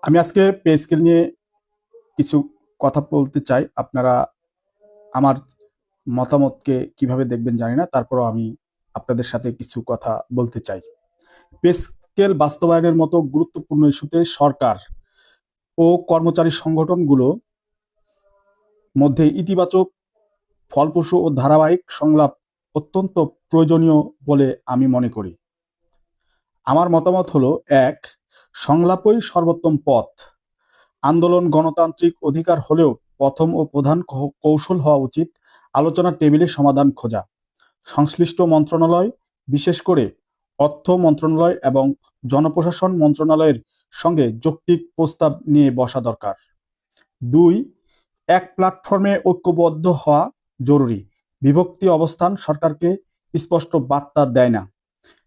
আমি আজকে pay scale নিয়ে কিছু কথা বলতে চাই। আপনারা আমার মতামতকে কিভাবে দেখবেন জানি না, তারপরও আমি আপনাদের সাথে কিছু কথা বলতে চাই। পে স্কেল বাস্তবায়নের মতো গুরুত্বপূর্ণ ইস্যুতে সরকার ও কর্মচারী সংগঠনগুলো মধ্যে ইতিবাচক, ফলপ্রসূ ও ধারাবাহিক সংলাপ অত্যন্ত প্রয়োজনীয় বলে আমি মনে করি। আমার মতামত হলো, এক, সংলাপই সর্বোত্তম পথ। আন্দোলন গণতান্ত্রিক অধিকার হলেও প্রথম ও প্রধান কৌশল হওয়া উচিত আলোচনার টেবিলে সমাধান খোঁজা। সংশ্লিষ্ট মন্ত্রণালয়, বিশেষ করে অর্থ মন্ত্রণালয় এবং জনপ্রশাসন মন্ত্রণালয়ের সঙ্গে যৌক্তিক প্রস্তাব নিয়ে বসা দরকার। দুই, এক প্ল্যাটফর্মে ঐক্যবদ্ধ হওয়া জরুরি। বিভক্তি অবস্থান সরকারকে স্পষ্ট বার্তা দেয় না।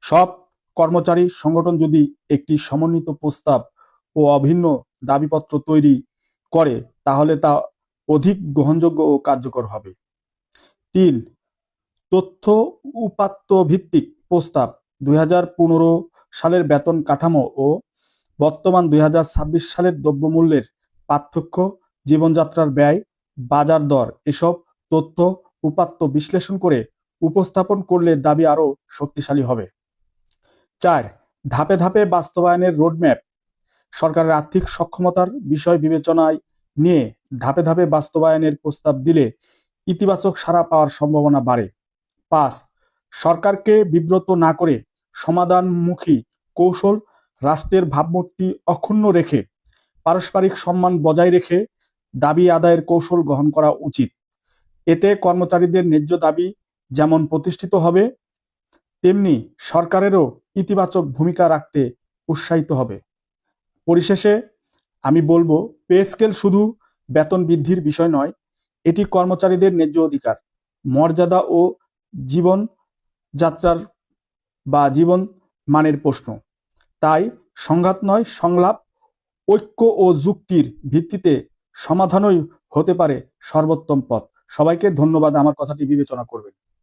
সব কর্মচারী সংগঠন যদি একটি সমন্বিত প্রস্তাব ও অভিন্ন দাবিপত্র তৈরি করে, তাহলে তা অধিক গ্রহণযোগ্য ও কার্যকর হবে। তিন, তথ্য উপাত্ত ভিত্তিক প্রস্তাব। 2015 সালের বেতন কাঠামো ও বর্তমান 2026 সালের দ্রব্যমূল্যের পার্থক্য, জীবনযাত্রার ব্যয়, বাজার দর এসব তথ্য উপাত্ত বিশ্লেষণ করে উপস্থাপন করলে দাবি আরও শক্তিশালী হবে। চার, ধাপে ধাপে বাস্তবায়নের রোডম্যাপ। সরকারের আর্থিক সক্ষমতার বিষয় বিবেচনায় নিয়ে ধাপে ধাপে বাস্তবায়নের প্রস্তাব দিলে ইতিবাচক সাড়া পাওয়ার সম্ভাবনা বাড়ে। পাঁচ, সরকারকে বিব্রত না করে সমাধানমুখী কৌশল, রাষ্ট্রের ভাবমূর্তি অক্ষুণ্ণ রেখে, পারস্পরিক সম্মান বজায় রেখে দাবি আদায়ের কৌশল গ্রহণ করা উচিত। এতে কর্মচারীদের ন্যায্য দাবি যেমন প্রতিষ্ঠিত হবে, তেমনি সরকারেরও ইতিবাচক ভূমিকা রাখতে উৎসাহিত হবে। পরিশেষে আমি বলবো, পে স্কেল শুধু বেতন বৃদ্ধির বিষয় নয়, এটি কর্মচারীদের ন্যায্য অধিকার, মর্যাদা ও জীবন যাত্রার বা জীবন মানের প্রশ্ন। তাই সংঘাত নয়, সংলাপ, ঐক্য ও যুক্তির ভিত্তিতে সমাধানই হতে পারে সর্বোত্তম পথ। সবাইকে ধন্যবাদ আমার কথাটি বিবেচনা করবেন।